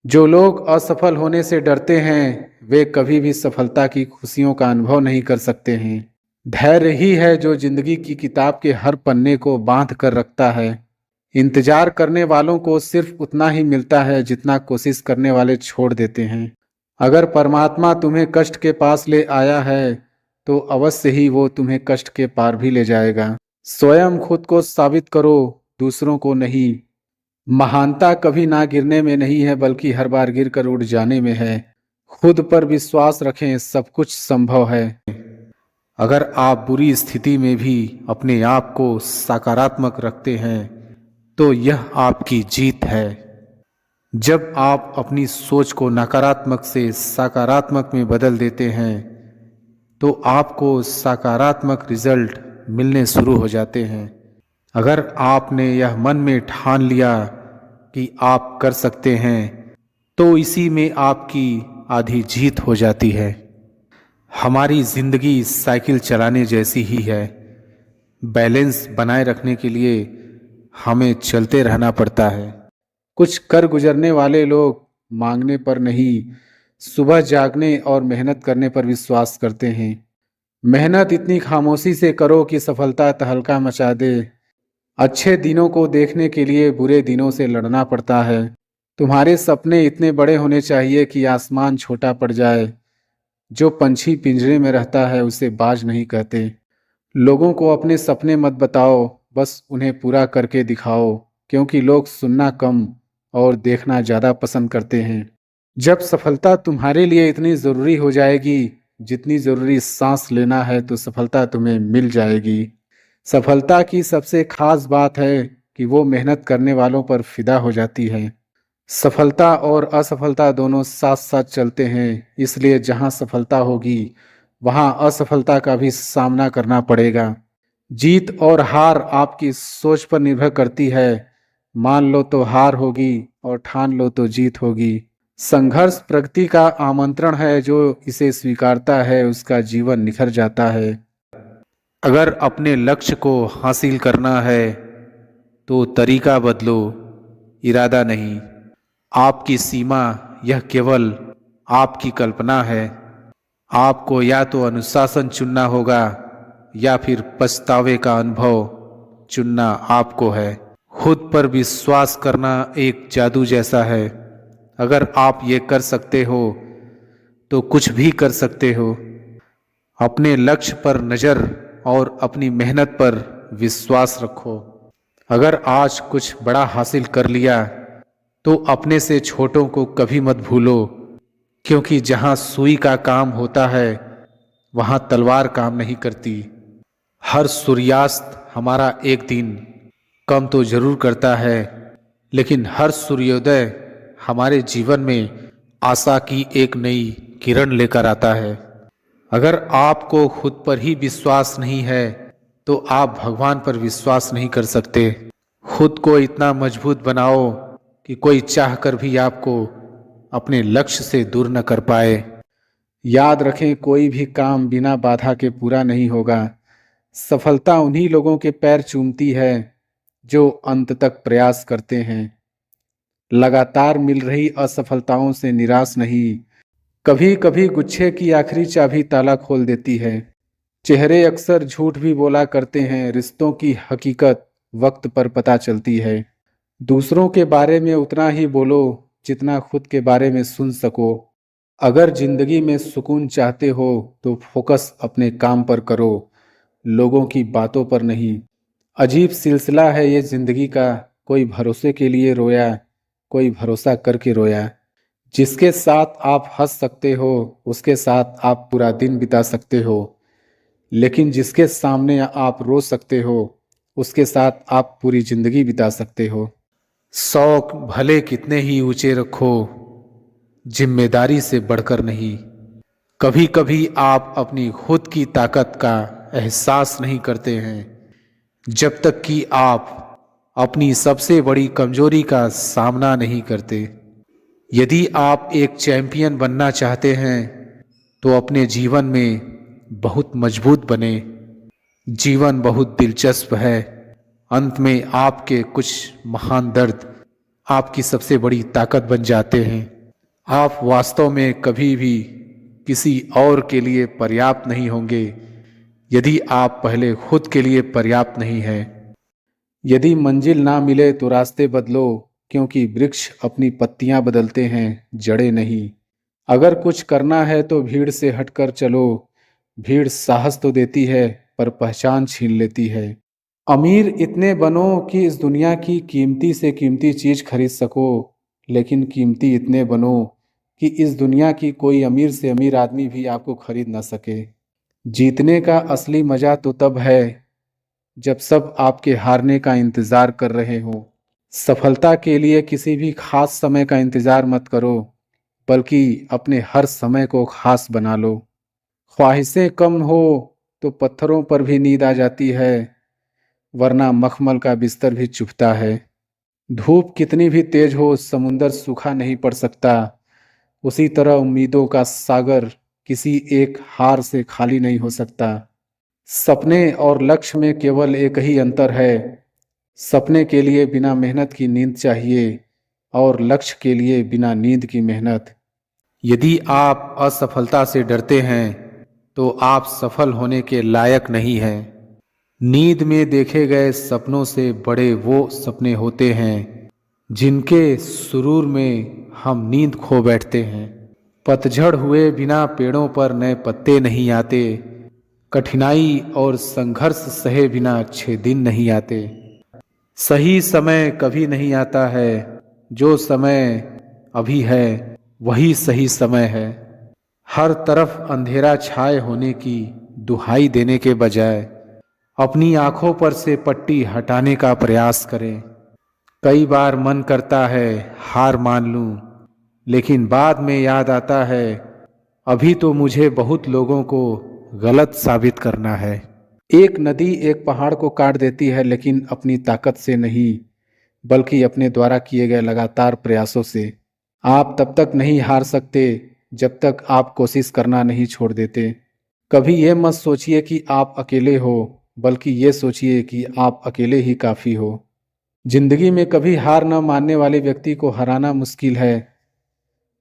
जो लोग असफल होने से डरते हैं वे कभी भी सफलता की खुशियों का अनुभव नहीं कर सकते हैं। धैर्य ही है जो जिंदगी की किताब के हर पन्ने को बांध कर रखता है। इंतजार करने वालों को सिर्फ उतना ही मिलता है जितना कोशिश करने वाले छोड़ देते हैं। अगर परमात्मा तुम्हें कष्ट के पास ले आया है तो अवश्य ही वो तुम्हें कष्ट के पार भी ले जाएगा। स्वयं खुद को साबित करो, दूसरों को नहीं। महानता कभी ना गिरने में नहीं है बल्कि हर बार गिरकर उठ जाने में है। खुद पर विश्वास रखें, सब कुछ संभव है। अगर आप बुरी स्थिति में भी अपने आप को सकारात्मक रखते हैं तो यह आपकी जीत है। जब आप अपनी सोच को नकारात्मक से सकारात्मक में बदल देते हैं तो आपको सकारात्मक रिजल्ट मिलने शुरू हो जाते हैं। अगर आपने यह मन में ठान लिया कि आप कर सकते हैं तो इसी में आपकी आधी जीत हो जाती है। हमारी जिंदगी साइकिल चलाने जैसी ही है। बैलेंस बनाए रखने के लिए हमें चलते रहना पड़ता है। कुछ कर गुजरने वाले लोग मांगने पर नहीं, सुबह जागने और मेहनत करने पर विश्वास करते हैं। मेहनत इतनी खामोशी से करो कि सफलता तहलका मचा दे। अच्छे दिनों को देखने के लिए बुरे दिनों से लड़ना पड़ता है। तुम्हारे सपने इतने बड़े होने चाहिए कि आसमान छोटा पड़ जाए। जो पंछी पिंजरे में रहता है उसे बाज नहीं कहते। लोगों को अपने सपने मत बताओ, बस उन्हें पूरा करके दिखाओ, क्योंकि लोग सुनना कम और देखना ज़्यादा पसंद करते हैं। जब सफलता तुम्हारे लिए इतनी ज़रूरी हो जाएगी जितनी ज़रूरी सांस लेना है तो सफलता तुम्हें मिल जाएगी। सफलता की सबसे खास बात है कि वो मेहनत करने वालों पर फिदा हो जाती है। सफलता और असफलता दोनों साथ साथ चलते हैं, इसलिए जहाँ सफलता होगी वहाँ असफलता का भी सामना करना पड़ेगा। जीत और हार आपकी सोच पर निर्भर करती है। मान लो तो हार होगी और ठान लो तो जीत होगी। संघर्ष प्रगति का आमंत्रण है, जो इसे स्वीकारता है उसका जीवन निखर जाता है। अगर अपने लक्ष्य को हासिल करना है तो तरीका बदलो, इरादा नहीं। आपकी सीमा यह केवल आपकी कल्पना है। आपको या तो अनुशासन चुनना होगा या फिर पछतावे का अनुभव चुनना आपको है। खुद पर विश्वास करना एक जादू जैसा है। अगर आप ये कर सकते हो तो कुछ भी कर सकते हो। अपने लक्ष्य पर नज़र और अपनी मेहनत पर विश्वास रखो। अगर आज कुछ बड़ा हासिल कर लिया तो अपने से छोटों को कभी मत भूलो, क्योंकि जहाँ सुई का काम होता है वहाँ तलवार काम नहीं करती। हर सूर्यास्त हमारा एक दिन कम तो जरूर करता है, लेकिन हर सूर्योदय हमारे जीवन में आशा की एक नई किरण लेकर आता है। अगर आपको खुद पर ही विश्वास नहीं है तो आप भगवान पर विश्वास नहीं कर सकते। खुद को इतना मजबूत बनाओ कि कोई चाहकर भी आपको अपने लक्ष्य से दूर न कर पाए। याद रखें, कोई भी काम बिना बाधा के पूरा नहीं होगा। सफलता उन्हीं लोगों के पैर चूमती है जो अंत तक प्रयास करते हैं। लगातार मिल रही असफलताओं से निराश नहीं। कभी कभी गुच्छे की आखिरी चाबी ताला खोल देती है। चेहरे अक्सर झूठ भी बोला करते हैं, रिश्तों की हकीकत वक्त पर पता चलती है। दूसरों के बारे में उतना ही बोलो जितना खुद के बारे में सुन सको। अगर जिंदगी में सुकून चाहते हो तो फोकस अपने काम पर करो, लोगों की बातों पर नहीं। अजीब सिलसिला है ये जिंदगी का, कोई भरोसे के लिए रोया, कोई भरोसा करके रोया। जिसके साथ आप हंस सकते हो उसके साथ आप पूरा दिन बिता सकते हो, लेकिन जिसके सामने आप रो सकते हो उसके साथ आप पूरी जिंदगी बिता सकते हो। शौक भले कितने ही ऊंचे रखो, जिम्मेदारी से बढ़कर नहीं। कभी कभी आप अपनी खुद की ताकत का एहसास नहीं करते हैं जब तक कि आप अपनी सबसे बड़ी कमजोरी का सामना नहीं करते। यदि आप एक चैंपियन बनना चाहते हैं तो अपने जीवन में बहुत मजबूत बने। जीवन बहुत दिलचस्प है। अंत में आपके कुछ महान दर्द आपकी सबसे बड़ी ताकत बन जाते हैं। आप वास्तव में कभी भी किसी और के लिए पर्याप्त नहीं होंगे यदि आप पहले खुद के लिए पर्याप्त नहीं हैं। यदि मंजिल ना मिले तो रास्ते बदलो, क्योंकि वृक्ष अपनी पत्तियां बदलते हैं, जड़ें नहीं। अगर कुछ करना है तो भीड़ से हटकर चलो। भीड़ साहस तो देती है पर पहचान छीन लेती है। अमीर इतने बनो कि इस दुनिया की कीमती से कीमती चीज खरीद सको, लेकिन कीमती इतने बनो कि इस दुनिया की कोई अमीर से अमीर आदमी भी आपको खरीद ना सके। जीतने का असली मजा तो तब है जब सब आपके हारने का इंतजार कर रहे हो। सफलता के लिए किसी भी खास समय का इंतजार मत करो, बल्कि अपने हर समय को खास बना लो। ख्वाहिशें कम हो तो पत्थरों पर भी नींद आ जाती है, वरना मखमल का बिस्तर भी चुभता है। धूप कितनी भी तेज हो, समुंदर सूखा नहीं पड़ सकता। उसी तरह उम्मीदों का सागर किसी एक हार से खाली नहीं हो सकता। सपने और लक्ष्य में केवल एक ही अंतर है। सपने के लिए बिना मेहनत की नींद चाहिए और लक्ष्य के लिए बिना नींद की मेहनत। यदि आप असफलता से डरते हैं तो आप सफल होने के लायक नहीं हैं। नींद में देखे गए सपनों से बड़े वो सपने होते हैं जिनके सुरूर में हम नींद खो बैठते हैं। पतझड़ हुए बिना पेड़ों पर नए पत्ते नहीं आते। कठिनाई और संघर्ष सहे बिना अच्छे दिन नहीं आते। सही समय कभी नहीं आता है, जो समय अभी है वही सही समय है। हर तरफ अंधेरा छाए होने की दुहाई देने के बजाय अपनी आंखों पर से पट्टी हटाने का प्रयास करें। कई बार मन करता है हार मान लूं, लेकिन बाद में याद आता है अभी तो मुझे बहुत लोगों को गलत साबित करना है। एक नदी एक पहाड़ को काट देती है, लेकिन अपनी ताकत से नहीं, बल्कि अपने द्वारा किए गए लगातार प्रयासों से। आप तब तक नहीं हार सकते जब तक आप कोशिश करना नहीं छोड़ देते। कभी ये मत सोचिए कि आप अकेले हो, बल्कि ये सोचिए कि आप अकेले ही काफ़ी हो। जिंदगी में कभी हार न मानने वाले व्यक्ति को हराना मुश्किल है।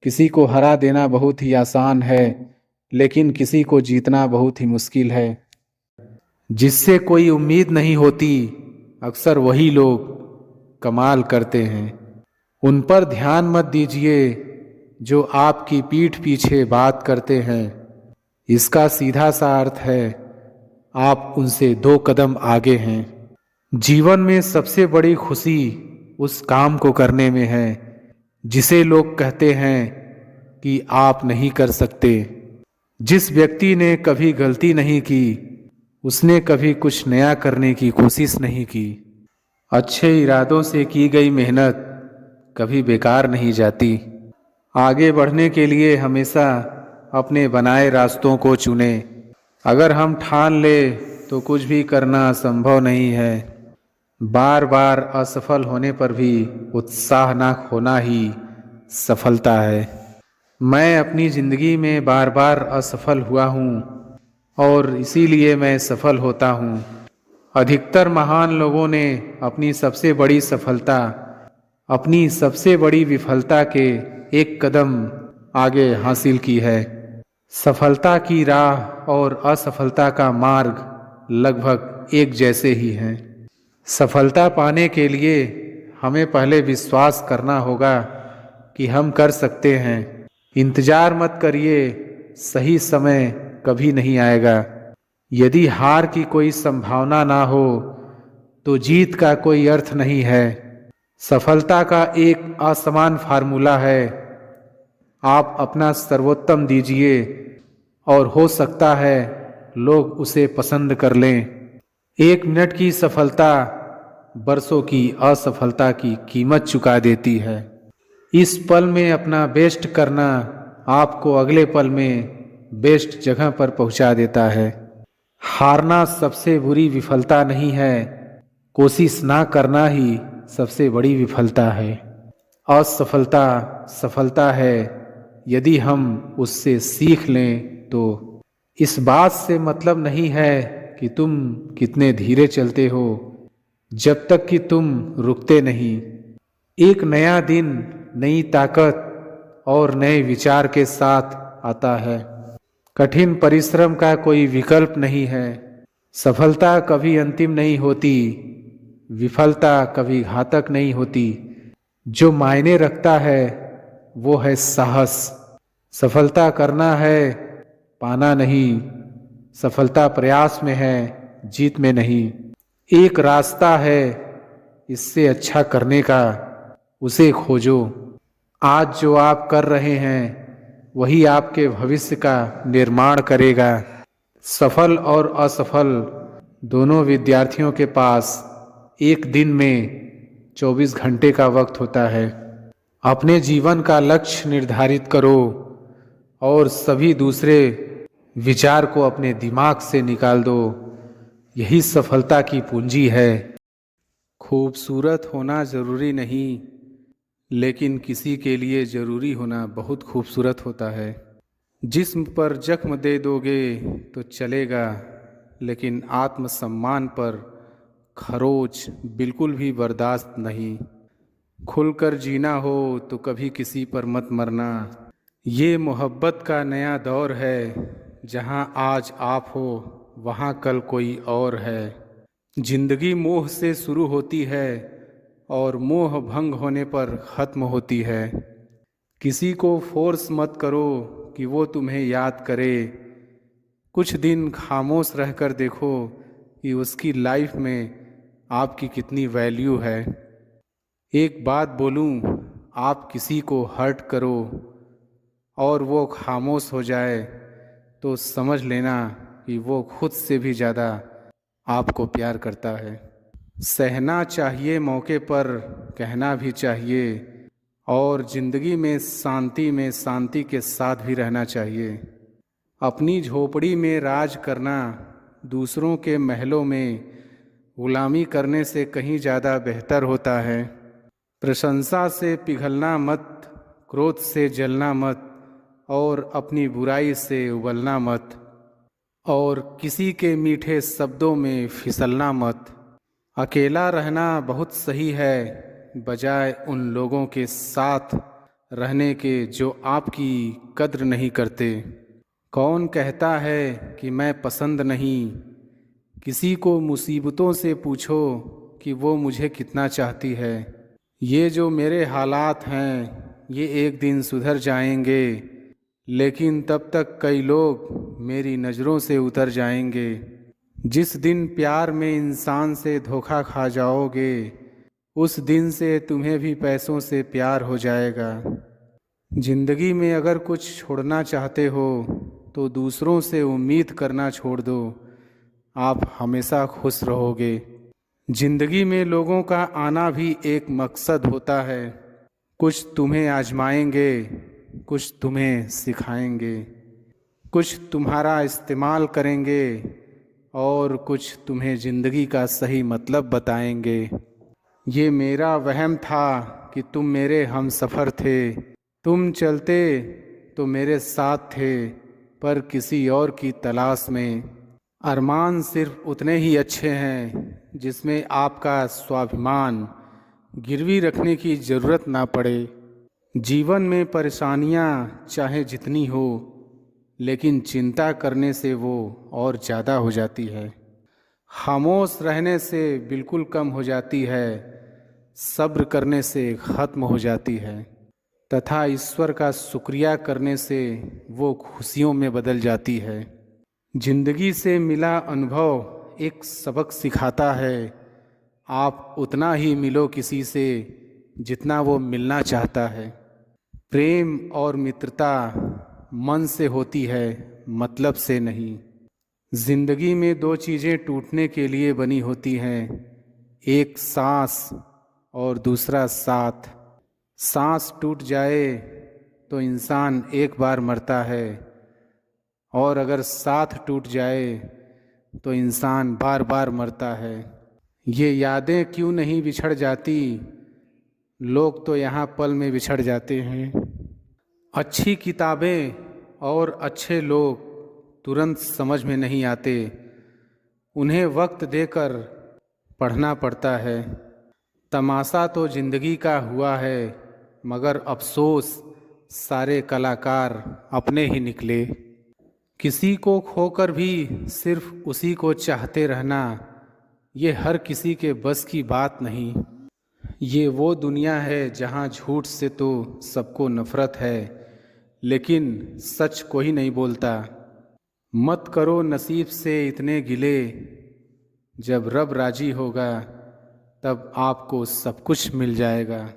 किसी को हरा देना बहुत ही आसान है, लेकिन किसी को जीतना बहुत ही मुश्किल है। जिससे कोई उम्मीद नहीं होती, अक्सर वही लोग कमाल करते हैं। उन पर ध्यान मत दीजिए जो आपकी पीठ पीछे बात करते हैं। इसका सीधा सा अर्थ है आप उनसे 2 कदम आगे हैं। जीवन में सबसे बड़ी खुशी उस काम को करने में है जिसे लोग कहते हैं कि आप नहीं कर सकते। जिस व्यक्ति ने कभी गलती नहीं की, उसने कभी कुछ नया करने की कोशिश नहीं की। अच्छे इरादों से की गई मेहनत कभी बेकार नहीं जाती। आगे बढ़ने के लिए हमेशा अपने बनाए रास्तों को चुने। अगर हम ठान ले तो कुछ भी करना संभव नहीं है। बार बार असफल होने पर भी उत्साह ना खोना ही सफलता है। मैं अपनी ज़िंदगी में बार बार असफल हुआ हूँ और इसीलिए मैं सफल होता हूँ। अधिकतर महान लोगों ने अपनी सबसे बड़ी सफलता अपनी सबसे बड़ी विफलता के एक कदम आगे हासिल की है। सफलता की राह और असफलता का मार्ग लगभग एक जैसे ही हैं। सफलता पाने के लिए हमें पहले विश्वास करना होगा कि हम कर सकते हैं। इंतजार मत करिए, सही समय कभी नहीं आएगा। यदि हार की कोई संभावना ना हो तो जीत का कोई अर्थ नहीं है। सफलता का एक आसान फार्मूला है, आप अपना सर्वोत्तम दीजिए और हो सकता है लोग उसे पसंद कर लें। 1 मिनट की सफलता बरसों की असफलता की कीमत चुका देती है। इस पल में अपना बेस्ट करना आपको अगले पल में बेस्ट जगह पर पहुंचा देता है। हारना सबसे बुरी विफलता नहीं है, कोशिश ना करना ही सबसे बड़ी विफलता है। असफलता सफलता है यदि हम उससे सीख लें तो। इस बात से मतलब नहीं है कि तुम कितने धीरे चलते हो, जब तक कि तुम रुकते नहीं। एक नया दिन, नई ताकत और नए विचार के साथ आता है। कठिन परिश्रम का कोई विकल्प नहीं है। सफलता कभी अंतिम नहीं होती, विफलता कभी घातक नहीं होती। जो मायने रखता है वो है साहस। सफलता करना है, पाना नहीं। सफलता प्रयास में है, जीत में नहीं। एक रास्ता है इससे अच्छा करने का, उसे खोजो। आज जो आप कर रहे हैं वही आपके भविष्य का निर्माण करेगा। सफल और असफल दोनों विद्यार्थियों के पास एक दिन में 24 घंटे का वक्त होता है। अपने जीवन का लक्ष्य निर्धारित करो और सभी दूसरे विचार को अपने दिमाग से निकाल दो। यही सफलता की पूंजी है। खूबसूरत होना ज़रूरी नहीं, लेकिन किसी के लिए ज़रूरी होना बहुत खूबसूरत होता है। जिस्म पर जख्म दे दोगे तो चलेगा, लेकिन आत्मसम्मान पर खरोच बिल्कुल भी बर्दाश्त नहीं। खुलकर जीना हो तो कभी किसी पर मत मरना। ये मोहब्बत का नया दौर है, जहाँ आज आप हो वहाँ कल कोई और है। जिंदगी मोह से शुरू होती है और मोह भंग होने पर ख़त्म होती है। किसी को फोर्स मत करो कि वो तुम्हें याद करे। कुछ दिन खामोश रहकर देखो कि उसकी लाइफ में आपकी कितनी वैल्यू है। एक बात बोलूं, आप किसी को हर्ट करो और वो खामोश हो जाए तो समझ लेना कि वो खुद से भी ज़्यादा आपको प्यार करता है। सहना चाहिए मौके पर, कहना भी चाहिए, और ज़िंदगी में शांति के साथ भी रहना चाहिए। अपनी झोपड़ी में राज करना दूसरों के महलों में गुलामी करने से कहीं ज़्यादा बेहतर होता है। प्रशंसा से पिघलना मत, क्रोध से जलना मत, और अपनी बुराई से उबलना मत, और किसी के मीठे शब्दों में फिसलना मत। अकेला रहना बहुत सही है, बजाय उन लोगों के साथ रहने के जो आपकी कद्र नहीं करते। कौन कहता है कि मैं पसंद नहीं? किसी को मुसीबतों से पूछो कि वो मुझे कितना चाहती है। ये जो मेरे हालात हैं ये एक दिन सुधर जाएंगे, लेकिन तब तक कई लोग मेरी नज़रों से उतर जाएंगे। जिस दिन प्यार में इंसान से धोखा खा जाओगे, उस दिन से तुम्हें भी पैसों से प्यार हो जाएगा। जिंदगी में अगर कुछ छोड़ना चाहते हो तो दूसरों से उम्मीद करना छोड़ दो, आप हमेशा खुश रहोगे। जिंदगी में लोगों का आना भी एक मकसद होता है। कुछ तुम्हें आजमाएंगे, कुछ तुम्हें सिखाएंगे, कुछ तुम्हारा इस्तेमाल करेंगे, और कुछ तुम्हें ज़िंदगी का सही मतलब बताएंगे। ये मेरा वहम था कि तुम मेरे हमसफ़र थे। तुम चलते तो मेरे साथ थे, पर किसी और की तलाश में। अरमान सिर्फ उतने ही अच्छे हैं जिसमें आपका स्वाभिमान गिरवी रखने की ज़रूरत ना पड़े। जीवन में परेशानियां चाहे जितनी हो, लेकिन चिंता करने से वो और ज़्यादा हो जाती है। खामोश रहने से बिल्कुल कम हो जाती है, सब्र करने से ख़त्म हो जाती है, तथा ईश्वर का शुक्रिया करने से वो खुशियों में बदल जाती है। जिंदगी से मिला अनुभव एक सबक सिखाता है। आप उतना ही मिलो किसी से जितना वो मिलना चाहता है। प्रेम और मित्रता मन से होती है, मतलब से नहीं। जिंदगी में दो चीज़ें टूटने के लिए बनी होती हैं, एक सांस और दूसरा साथ। सांस टूट जाए तो इंसान एक बार मरता है, और अगर साथ टूट जाए तो इंसान बार बार मरता है। ये यादें क्यों नहीं बिछड़ जाती? लोग तो यहाँ पल में बिछड़ जाते हैं। अच्छी किताबें और अच्छे लोग तुरंत समझ में नहीं आते, उन्हें वक्त देकर पढ़ना पड़ता है। तमाशा तो ज़िंदगी का हुआ है, मगर अफसोस सारे कलाकार अपने ही निकले। किसी को खोकर भी सिर्फ उसी को चाहते रहना, ये हर किसी के बस की बात नहीं। ये वो दुनिया है जहाँ झूठ से तो सबको नफरत है, लेकिन सच कोई नहीं बोलता। मत करो नसीब से इतने गिले, जब रब राजी होगा तब आपको सब कुछ मिल जाएगा।